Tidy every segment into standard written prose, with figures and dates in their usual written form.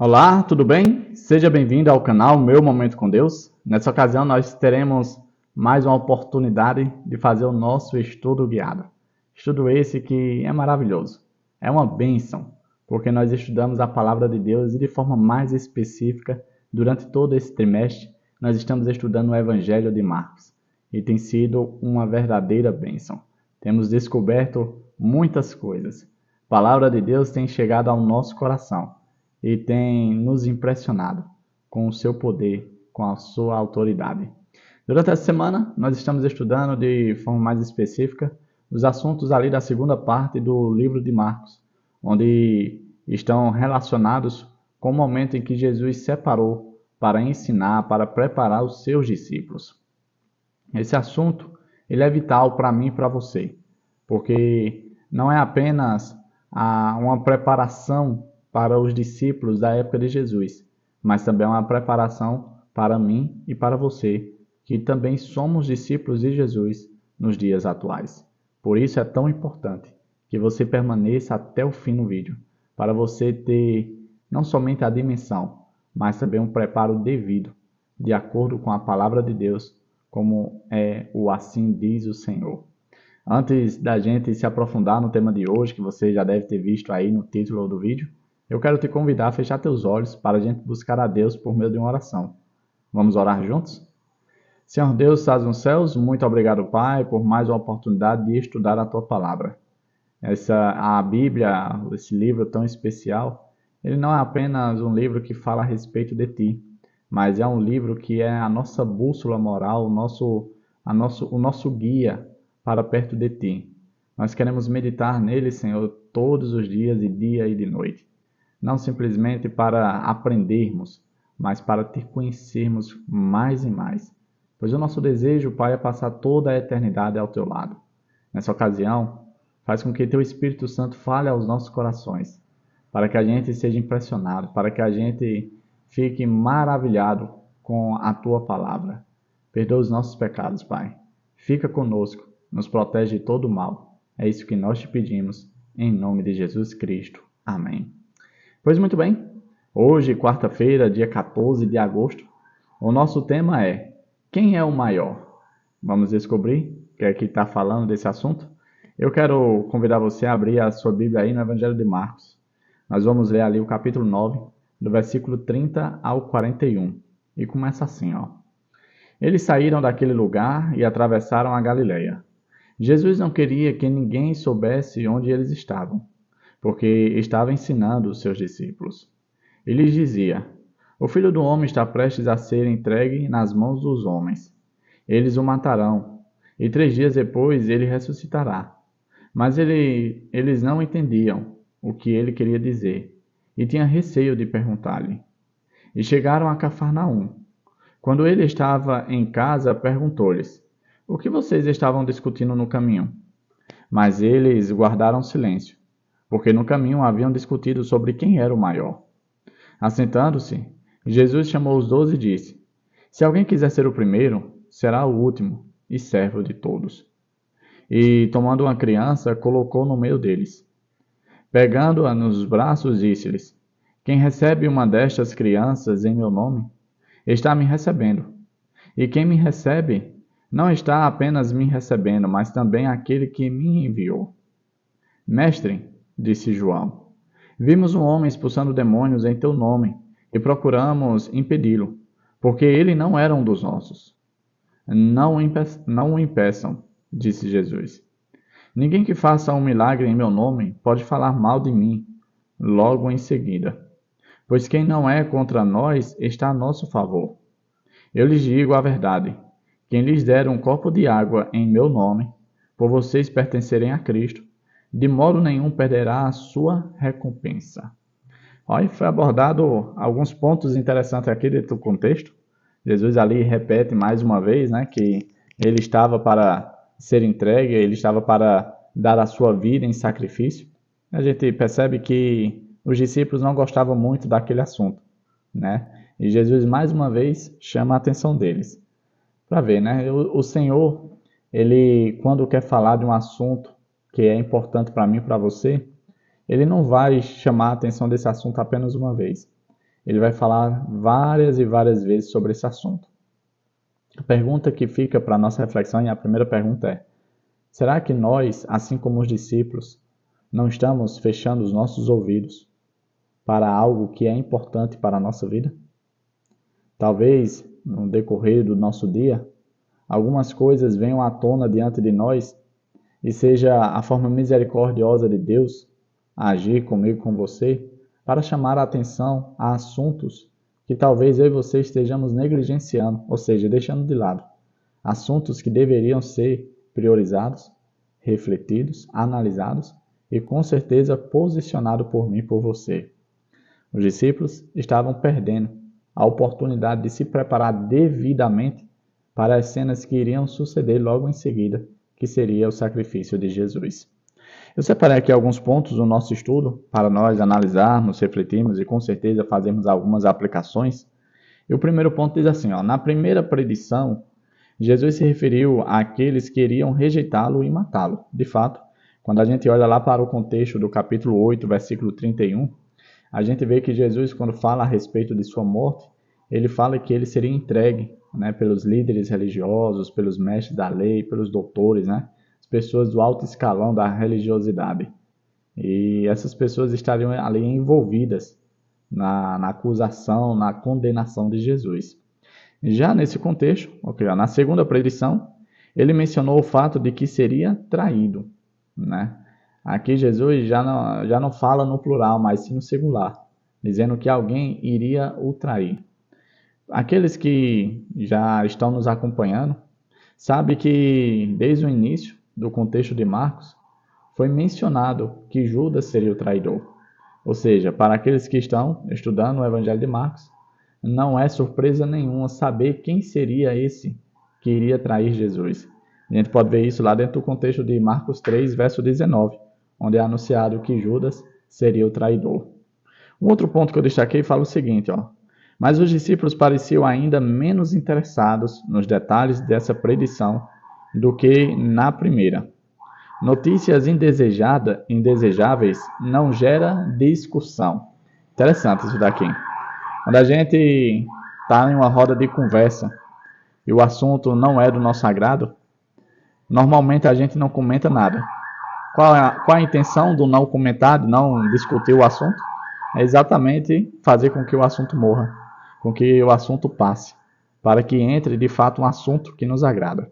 Olá, tudo bem? Seja bem-vindo ao canal Meu Momento com Deus. Nessa ocasião, nós teremos mais uma oportunidade de fazer o nosso estudo guiado. Estudo esse que é maravilhoso. É uma bênção, porque nós estudamos a palavra de Deus e de forma mais específica, durante todo esse trimestre, nós estamos estudando o Evangelho de Marcos. E tem sido uma verdadeira bênção. Temos descoberto muitas coisas. A palavra de Deus tem chegado ao nosso coração e tem nos impressionado com o seu poder, com a sua autoridade. Durante essa semana, nós estamos estudando de forma mais específica os assuntos ali da segunda parte do livro de Marcos, onde estão relacionados com o momento em que Jesus separou para ensinar, para preparar os seus discípulos. Esse assunto ele é vital para mim e para você, porque não é apenas uma preparação para os discípulos da época de Jesus, mas também é uma preparação para mim e para você, que também somos discípulos de Jesus nos dias atuais. Por isso é tão importante que você permaneça até o fim no vídeo, para você ter não somente a dimensão, mas também um preparo devido, de acordo com a palavra de Deus, como é o assim diz o Senhor. Antes da gente se aprofundar no tema de hoje, que você já deve ter visto aí no título do vídeo, eu quero te convidar a fechar teus olhos para a gente buscar a Deus por meio de uma oração. Vamos orar juntos? Senhor Deus, que estás nos céus, muito obrigado, Pai, por mais uma oportunidade de estudar a Tua Palavra. A Bíblia, esse livro tão especial, ele não é apenas um livro que fala a respeito de Ti, mas é um livro que é a nossa bússola moral, o nosso guia para perto de Ti. Nós queremos meditar nele, Senhor, todos os dias, de dia e de noite. Não simplesmente para aprendermos, mas para te conhecermos mais e mais. Pois o nosso desejo, Pai, é passar toda a eternidade ao Teu lado. Nessa ocasião, faz com que Teu Espírito Santo fale aos nossos corações, para que a gente seja impressionado, para que a gente fique maravilhado com a Tua Palavra. Perdoa os nossos pecados, Pai. Fica conosco, nos protege de todo o mal. É isso que nós te pedimos, em nome de Jesus Cristo. Amém. Pois muito bem, hoje, quarta-feira, dia 14 de agosto, o nosso tema é: quem é o maior? Vamos descobrir quem é que está falando desse assunto? Eu quero convidar você a abrir a sua Bíblia aí no Evangelho de Marcos. Nós vamos ler ali o capítulo 9, do versículo 30 ao 41. E começa assim, ó. Eles saíram daquele lugar e atravessaram a Galileia. Jesus não queria que ninguém soubesse onde eles estavam, porque estava ensinando os seus discípulos. Ele lhes dizia: O Filho do Homem está prestes a ser entregue nas mãos dos homens. Eles o matarão, e 3 dias depois ele ressuscitará. Mas eles não entendiam o que ele queria dizer, e tinham receio de perguntar-lhe. E chegaram a Cafarnaum. Quando ele estava em casa, perguntou-lhes: O que vocês estavam discutindo no caminho? Mas eles guardaram silêncio, porque no caminho haviam discutido sobre quem era o maior. Assentando-se, Jesus chamou os 12 e disse: Se alguém quiser ser o primeiro, será o último e servo de todos. E, tomando uma criança, colocou no meio deles. Pegando-a nos braços, disse-lhes: Quem recebe uma destas crianças em meu nome, está me recebendo. E quem me recebe, não está apenas me recebendo, mas também aquele que me enviou. Mestre, disse João, vimos um homem expulsando demônios em teu nome e procuramos impedi-lo, porque ele não era um dos nossos. Não o impeçam, disse Jesus. Ninguém que faça um milagre em meu nome pode falar mal de mim logo em seguida, pois quem não é contra nós está a nosso favor. Eu lhes digo a verdade, quem lhes der um copo de água em meu nome, por vocês pertencerem a Cristo, de modo nenhum perderá a sua recompensa. Olha, foi abordado alguns pontos interessantes aqui dentro do contexto. Jesus ali repete mais uma vez, né, que ele estava para ser entregue, ele estava para dar a sua vida em sacrifício. A gente percebe que os discípulos não gostavam muito daquele assunto, né? E Jesus mais uma vez chama a atenção deles. Para ver, né? O Senhor, ele quando quer falar de um assunto que é importante para mim e para você, ele não vai chamar a atenção desse assunto apenas uma vez. ele vai falar várias e várias vezes sobre esse assunto. A pergunta que fica para a nossa reflexão, e a primeira pergunta é: será que nós, assim como os discípulos, não estamos fechando os nossos ouvidos para algo que é importante para a nossa vida? Talvez, no decorrer do nosso dia, algumas coisas venham à tona diante de nós e seja a forma misericordiosa de Deus a agir comigo e com você para chamar a atenção a assuntos que talvez eu e você estejamos negligenciando, ou seja, deixando de lado. Assuntos que deveriam ser priorizados, refletidos, analisados e com certeza posicionados por mim e por você. Os discípulos estavam perdendo a oportunidade de se preparar devidamente para as cenas que iriam suceder logo em seguida, que seria o sacrifício de Jesus. Eu separei aqui alguns pontos do nosso estudo para nós analisarmos, refletirmos e com certeza fazermos algumas aplicações. E o primeiro ponto diz assim, na primeira predição, Jesus se referiu àqueles que iriam rejeitá-lo e matá-lo. De fato, quando a gente olha lá para o contexto do capítulo 8, versículo 31, a gente vê que Jesus, quando fala a respeito de sua morte, ele fala que ele seria entregue, pelos líderes religiosos, pelos mestres da lei, pelos doutores, as pessoas do alto escalão da religiosidade. E essas pessoas estariam ali envolvidas na acusação, na condenação de Jesus. Já nesse contexto, na segunda predição, ele mencionou o fato de que seria traído. Aqui Jesus já não fala no plural, mas sim no singular, dizendo que alguém iria o trair. Aqueles que já estão nos acompanhando sabem que desde o início do contexto de Marcos foi mencionado que Judas seria o traidor. Ou seja, para aqueles que estão estudando o Evangelho de Marcos, não é surpresa nenhuma saber quem seria esse que iria trair Jesus. A gente pode ver isso lá dentro do contexto de Marcos 3, verso 19, onde é anunciado que Judas seria o traidor. Um outro ponto que eu destaquei fala o seguinte, mas os discípulos pareciam ainda menos interessados nos detalhes dessa predição do que na primeira. Notícias indesejáveis não gera discussão. Interessante isso daqui. Quando a gente está em uma roda de conversa e o assunto não é do nosso agrado, normalmente a gente não comenta nada. Qual é a intenção do não comentar, de não discutir o assunto? É exatamente fazer com que o assunto morra, com que o assunto passe, para que entre de fato um assunto que nos agrada.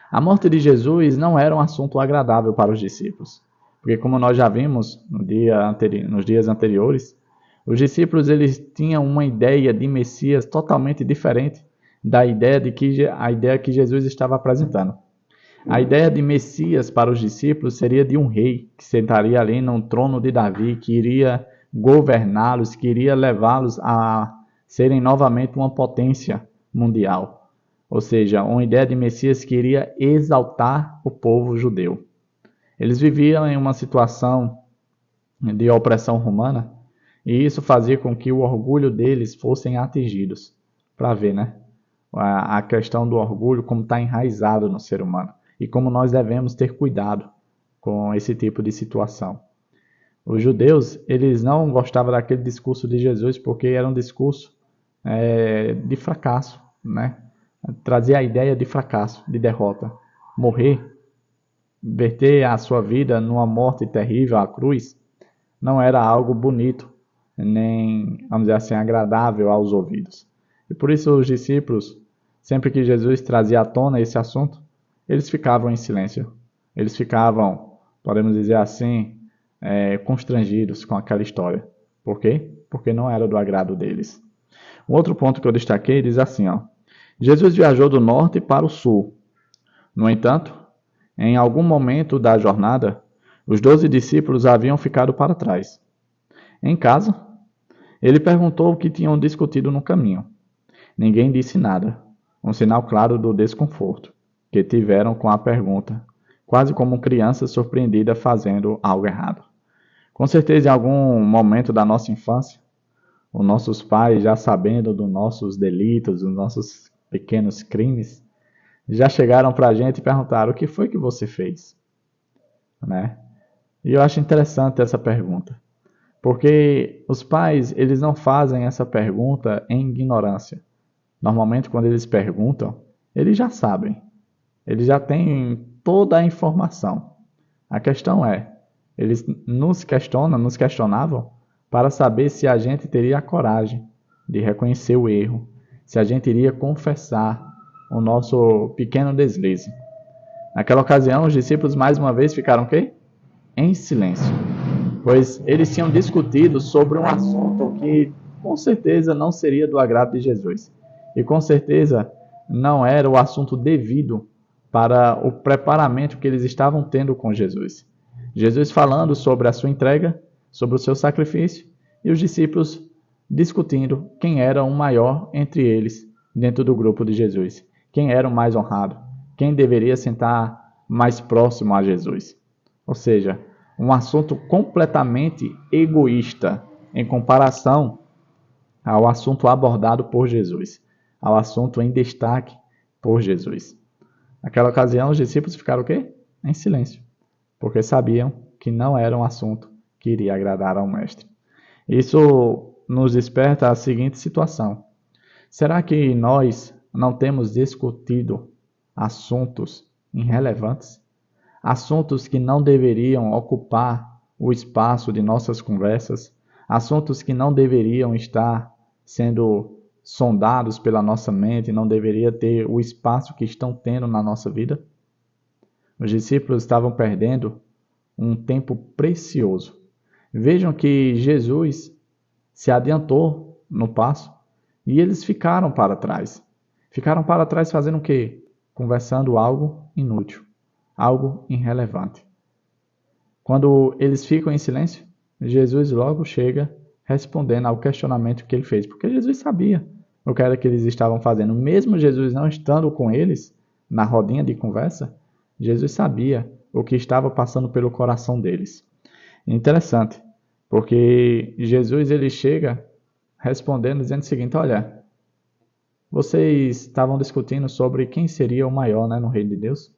A morte de Jesus não era um assunto agradável para os discípulos, porque como nós já vimos nos dias anteriores, os discípulos eles tinham uma ideia de Messias totalmente diferente da ideia que Jesus estava apresentando. A ideia de Messias para os discípulos seria de um rei que sentaria ali no trono de Davi, que iria governá-los, que iria levá-los a serem novamente uma potência mundial. Ou seja, uma ideia de Messias que iria exaltar o povo judeu. Eles viviam em uma situação de opressão romana e isso fazia com que o orgulho deles fossem atingidos. Para ver, a questão do orgulho como está enraizado no ser humano e como nós devemos ter cuidado com esse tipo de situação. Os judeus, eles não gostavam daquele discurso de Jesus porque era um discurso de fracasso, Trazia a ideia de fracasso, de derrota. Morrer, verter a sua vida numa morte terrível à cruz, não era algo bonito, nem, vamos dizer assim, agradável aos ouvidos. E por isso os discípulos, sempre que Jesus trazia à tona esse assunto, eles ficavam em silêncio. Eles ficavam, podemos dizer assim, constrangidos com aquela história. Por quê? Porque não era do agrado deles. Um outro ponto que eu destaquei diz assim, Jesus viajou do norte para o sul. No entanto, em algum momento da jornada, os 12 discípulos haviam ficado para trás. Em casa, ele perguntou o que tinham discutido no caminho. Ninguém disse nada, um sinal claro do desconforto que tiveram com a pergunta, quase como criança surpreendida fazendo algo errado. Com certeza, em algum momento da nossa infância, os nossos pais, já sabendo dos nossos delitos, dos nossos pequenos crimes, já chegaram para a gente e perguntaram: o que foi que você fez? E eu acho interessante essa pergunta, Porque os pais, eles não fazem essa pergunta em ignorância. Normalmente, quando eles perguntam, eles já sabem. Eles já têm toda a informação. A questão é, eles nos questionavam para saber se a gente teria a coragem de reconhecer o erro, se a gente iria confessar o nosso pequeno deslize. Naquela ocasião, os discípulos mais uma vez ficaram o quê? Em silêncio, pois eles tinham discutido sobre um assunto que com certeza não seria do agrado de Jesus. E com certeza não era o assunto devido para o preparamento que eles estavam tendo com Jesus. Jesus falando sobre a sua entrega, sobre o seu sacrifício, e os discípulos discutindo quem era o maior entre eles dentro do grupo de Jesus, quem era o mais honrado, quem deveria sentar mais próximo a Jesus. Ou seja, um assunto completamente egoísta em comparação ao assunto abordado por Jesus, ao assunto em destaque por Jesus. Naquela ocasião, os discípulos ficaram o quê? Em silêncio, porque sabiam que não era um assunto que iria agradar ao Mestre. Isso nos desperta a seguinte situação: será que nós não temos discutido assuntos irrelevantes? Assuntos que não deveriam ocupar o espaço de nossas conversas? Assuntos que não deveriam estar sendo sondados pela nossa mente, não deveria ter o espaço que estão tendo na nossa vida? Os discípulos estavam perdendo um tempo precioso. Vejam que Jesus se adiantou no passo e eles ficaram para trás. Ficaram para trás fazendo o quê? Conversando algo inútil, algo irrelevante. Quando eles ficam em silêncio, Jesus logo chega respondendo ao questionamento que ele fez, porque Jesus sabia o que era que eles estavam fazendo. Mesmo Jesus não estando com eles na rodinha de conversa, Jesus sabia o que estava passando pelo coração deles. Interessante, porque Jesus ele chega respondendo, dizendo o seguinte: olha, vocês estavam discutindo sobre quem seria o maior, no reino de Deus?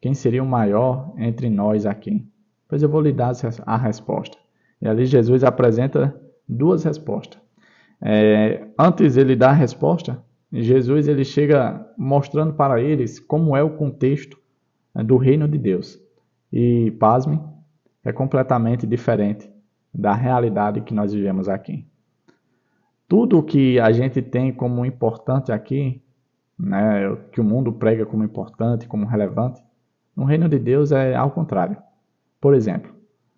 Quem seria o maior entre nós aqui? Pois eu vou lhe dar a resposta. E ali Jesus apresenta duas respostas. Antes ele dá a resposta, Jesus ele chega mostrando para eles como é o contexto do reino de Deus. E, pasmem, é completamente diferente da realidade que nós vivemos aqui. Tudo que a gente tem como importante aqui, que o mundo prega como importante, como relevante, no reino de Deus é ao contrário. Por exemplo,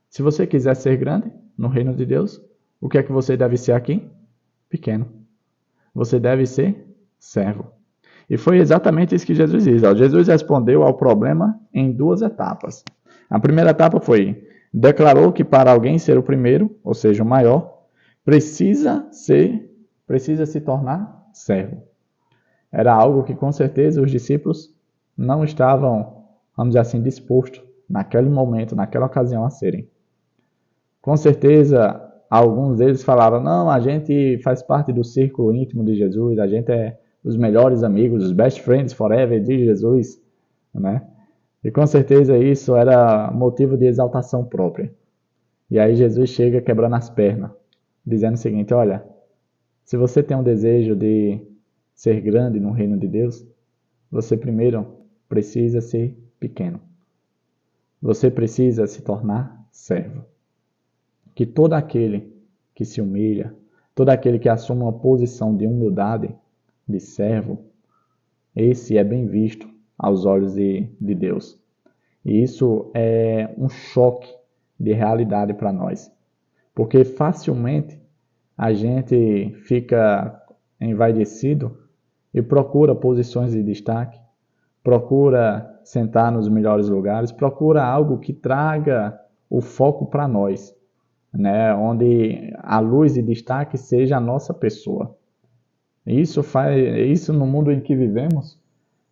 se você quiser ser grande no reino de Deus, o que é que você deve ser aqui? Pequeno. Você deve ser servo. E foi exatamente isso que Jesus diz. Jesus respondeu ao problema em duas etapas. A primeira etapa foi: declarou que para alguém ser o primeiro, ou seja, o maior, precisa se tornar servo. Era algo que com certeza os discípulos não estavam, vamos dizer assim, dispostos naquele momento, naquela ocasião a serem. Com certeza alguns deles falaram: não, a gente faz parte do círculo íntimo de Jesus, a gente é os melhores amigos, os best friends forever de Jesus, E com certeza isso era motivo de exaltação própria. E aí Jesus chega quebrando as pernas, dizendo o seguinte: olha, se você tem um desejo de ser grande no reino de Deus, você primeiro precisa ser pequeno. Você precisa se tornar servo. Que todo aquele que se humilha, todo aquele que assume uma posição de humildade, de servo, esse é bem visto aos olhos de Deus. E isso é um choque de realidade para nós, porque facilmente a gente fica envaidecido e procura posições de destaque, procura sentar nos melhores lugares, procura algo que traga o foco para nós, onde a luz e destaque seja a nossa pessoa. Isso no mundo em que vivemos,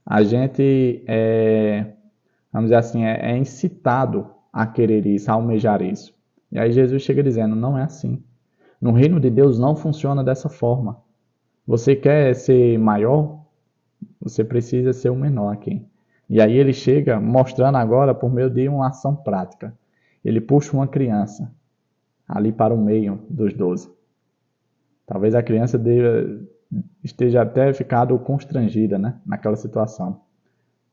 a gente vamos dizer assim, é incitado a querer isso, a almejar isso. E aí Jesus chega dizendo: não é assim. No reino de Deus não funciona dessa forma. Você quer ser maior? Você precisa ser o menor aqui. E aí ele chega mostrando agora por meio de uma ação prática. Ele puxa uma criança ali para o meio dos 12. Talvez a criança esteja até ficado constrangida, né, naquela situação.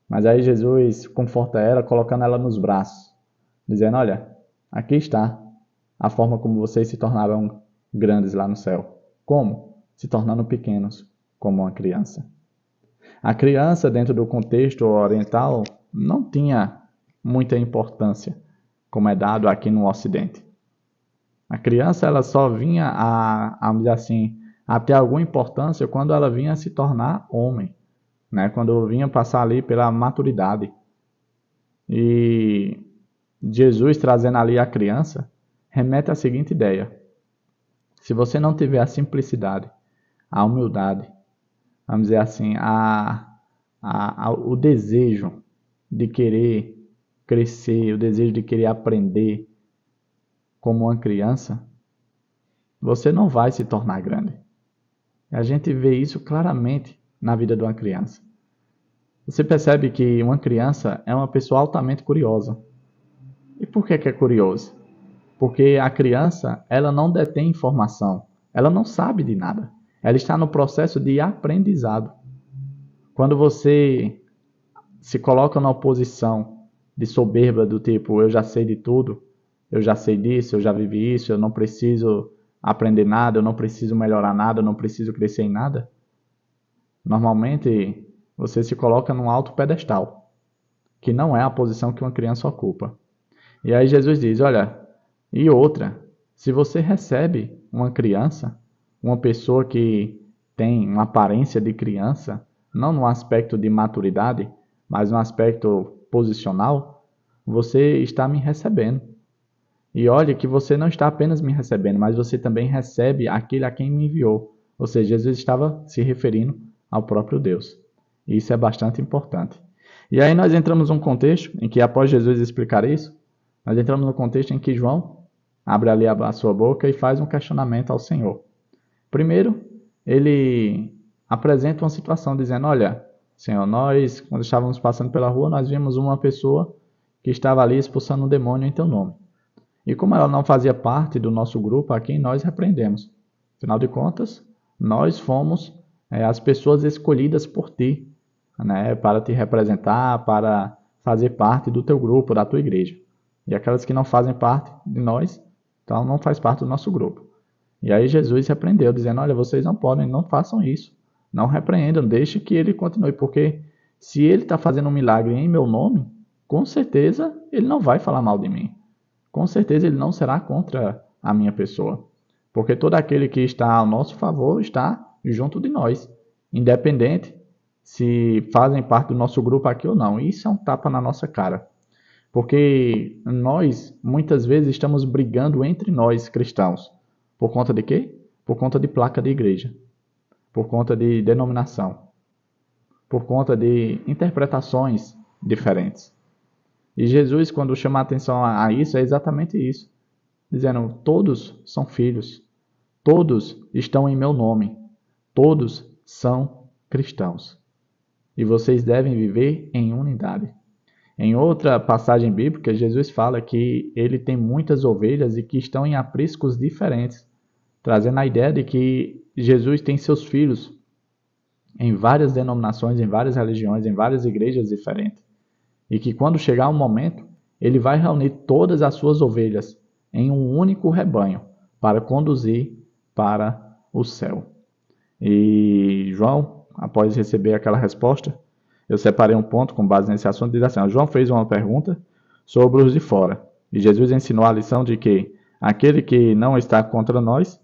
Mas aí Jesus conforta ela, colocando ela nos braços, dizendo: olha, aqui está a forma como vocês se tornaram grandes lá no céu. Como? Se tornando pequenos, como uma criança. A criança, dentro do contexto oriental, não tinha muita importância, como é dado aqui no Ocidente. A criança ela só vinha vamos dizer assim, a ter alguma importância quando ela vinha a se tornar homem, né? Quando vinha passar ali pela maturidade. E Jesus trazendo ali a criança remete à seguinte ideia: se você não tiver a simplicidade, a humildade, vamos dizer assim, o desejo de querer crescer, o desejo de querer aprender como uma criança, você não vai se tornar grande. A gente vê isso claramente na vida de uma criança. Você percebe que uma criança é uma pessoa altamente curiosa. E por que é curioso? Porque a criança, ela não detém informação, ela não sabe de nada. Ela está no processo de aprendizado. Quando você se coloca numa posição de soberba do tipo, eu já sei de tudo, eu já sei disso, eu já vivi isso, eu não preciso aprender nada, eu não preciso melhorar nada, eu não preciso crescer em nada, normalmente você se coloca num alto pedestal, que não é a posição que uma criança ocupa. E aí Jesus diz: olha, e outra, se você recebe uma criança, uma pessoa que tem uma aparência de criança, não no aspecto de maturidade, mas no aspecto posicional, você está me recebendo. E olhe que você não está apenas me recebendo, mas você também recebe aquele a quem me enviou. Ou seja, Jesus estava se referindo ao próprio Deus. E isso é bastante importante. E aí nós entramos num contexto em que, após Jesus explicar isso, nós entramos no contexto em que João abre ali a sua boca e faz um questionamento ao Senhor. Primeiro, ele apresenta uma situação dizendo: olha, Senhor, nós, quando estávamos passando pela rua, nós vimos uma pessoa que estava ali expulsando um demônio em teu nome. E como ela não fazia parte do nosso grupo, a quem nós repreendemos. Afinal de contas, nós fomos as pessoas escolhidas por ti, né, para te representar, para fazer parte do teu grupo, da tua igreja. E aquelas que não fazem parte de nós, então não faz parte do nosso grupo. E aí Jesus repreendeu, dizendo: olha, vocês não podem, não façam isso. Não repreendam, deixe que ele continue, porque se ele está fazendo um milagre em meu nome, com certeza ele não vai falar mal de mim. Com certeza ele não será contra a minha pessoa. Porque todo aquele que está ao nosso favor está junto de nós, independente se fazem parte do nosso grupo aqui ou não. Isso é um tapa na nossa cara. Porque nós, muitas vezes, estamos brigando entre nós, cristãos. Por conta de quê? Por conta de placa de igreja. Por conta de denominação. Por conta de interpretações diferentes. E Jesus, quando chama a atenção a isso, é exatamente isso. Dizendo: todos são filhos. Todos estão em meu nome. Todos são cristãos. E vocês devem viver em unidade. Em outra passagem bíblica, Jesus fala que ele tem muitas ovelhas e que estão em apriscos diferentes, trazendo a ideia de que Jesus tem seus filhos em várias denominações, em várias religiões, em várias igrejas diferentes. E que quando chegar um momento, ele vai reunir todas as suas ovelhas em um único rebanho para conduzir para o céu. E João, após receber aquela resposta, eu separei um ponto com base nesse assunto, diz assim: João fez uma pergunta sobre os de fora. E Jesus ensinou a lição de que aquele que não está contra nós,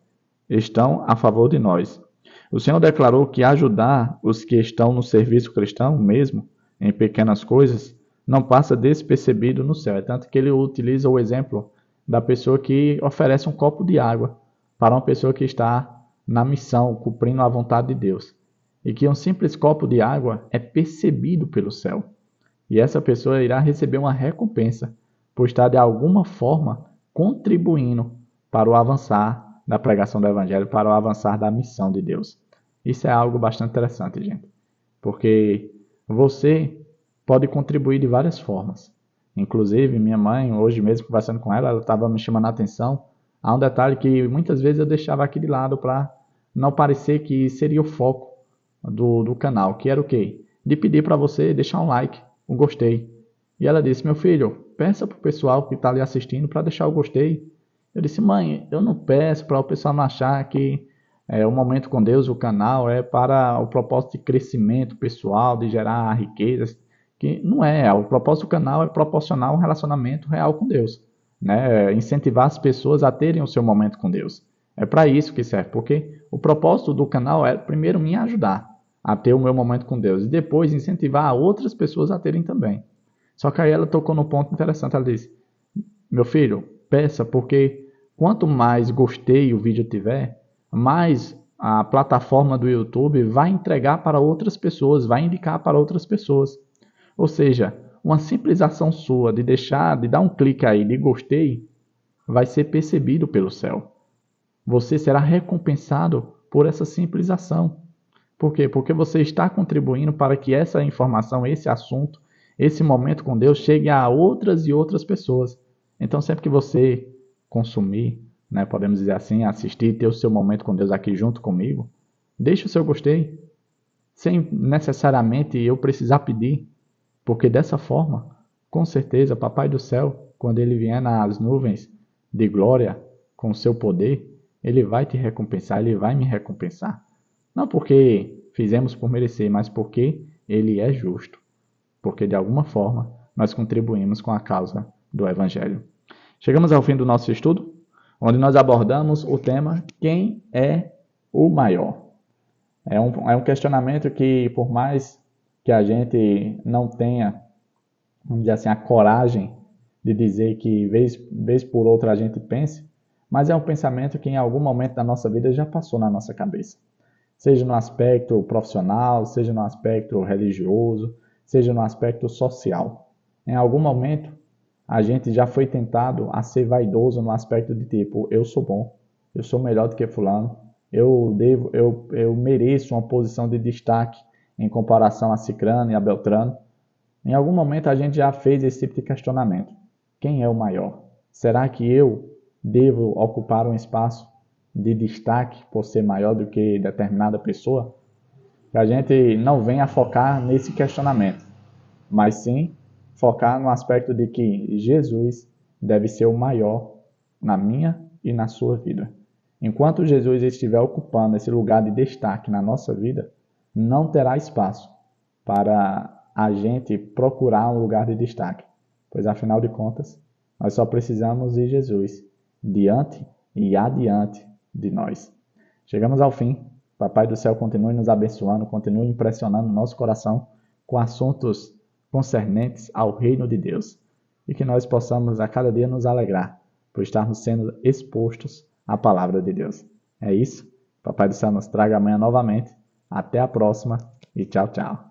estão a favor de nós. O Senhor declarou que ajudar os que estão no serviço cristão, mesmo em pequenas coisas, não passa despercebido no céu. É tanto que ele utiliza o exemplo da pessoa que oferece um copo de água para uma pessoa que está na missão, cumprindo a vontade de Deus. E que um simples copo de água é percebido pelo céu. E essa pessoa irá receber uma recompensa por estar de alguma forma contribuindo para o avançar da pregação do Evangelho, para o avançar da missão de Deus. Isso é algo bastante interessante, gente. Porque você pode contribuir de várias formas. Inclusive, minha mãe, hoje mesmo conversando com ela, ela estava me chamando a atenção Há um detalhe que muitas vezes eu deixava aqui de lado para não parecer que seria o foco do canal, que era o quê? De pedir para você deixar um like, um gostei. E ela disse, meu filho, peça para o pessoal que está ali assistindo para deixar o gostei. Eu disse, mãe, eu não peço para o pessoal não achar que o Momento com Deus, o canal, é para o propósito de crescimento pessoal, de gerar riquezas, que não é. O propósito do canal é proporcionar um relacionamento real com Deus, né? Incentivar as pessoas a terem o seu momento com Deus. É para isso que serve, porque o propósito do canal é primeiro me ajudar a ter o meu momento com Deus e depois incentivar outras pessoas a terem também. Só que aí ela tocou num ponto interessante, ela disse, meu filho, peça, porque quanto mais gostei o vídeo tiver, mais a plataforma do YouTube vai entregar para outras pessoas, vai indicar para outras pessoas. Ou seja, uma simples ação sua de dar um clique aí de gostei, vai ser percebido pelo céu. Você será recompensado por essa simples ação. Por quê? Porque você está contribuindo para que essa informação, esse assunto, esse momento com Deus chegue a outras e outras pessoas. Então, sempre que você consumir, né, podemos dizer assim, assistir, ter o seu momento com Deus aqui junto comigo, deixe o seu gostei, sem necessariamente eu precisar pedir, porque dessa forma, com certeza, Papai do Céu, quando ele vier nas nuvens de glória com o seu poder, ele vai te recompensar, ele vai me recompensar. Não porque fizemos por merecer, mas porque ele é justo. Porque de alguma forma nós contribuímos com a causa do Evangelho. Chegamos ao fim do nosso estudo, onde nós abordamos o tema quem é o maior. É um questionamento que, por mais que a gente não tenha, vamos dizer assim, a coragem de dizer que vez por outra a gente pense, mas é um pensamento que em algum momento da nossa vida já passou na nossa cabeça. Seja no aspecto profissional, seja no aspecto religioso, seja no aspecto social. Em algum momento, a gente já foi tentado a ser vaidoso no aspecto de tipo, eu sou bom, eu sou melhor do que fulano, eu mereço uma posição de destaque em comparação a Cicrano e a Beltrano. Em algum momento a gente já fez esse tipo de questionamento. Quem é o maior? Será que eu devo ocupar um espaço de destaque por ser maior do que determinada pessoa? Que a gente não venha focar nesse questionamento, mas sim focar no aspecto de que Jesus deve ser o maior na minha e na sua vida. Enquanto Jesus estiver ocupando esse lugar de destaque na nossa vida, não terá espaço para a gente procurar um lugar de destaque, pois afinal de contas, nós só precisamos de Jesus diante e adiante de nós. Chegamos ao fim. Papai do Céu continue nos abençoando, continue impressionando nosso coração com assuntos concernentes ao reino de Deus e que nós possamos a cada dia nos alegrar por estarmos sendo expostos à palavra de Deus. É isso. Papai do Céu nos traga amanhã novamente. Até a próxima e tchau, tchau.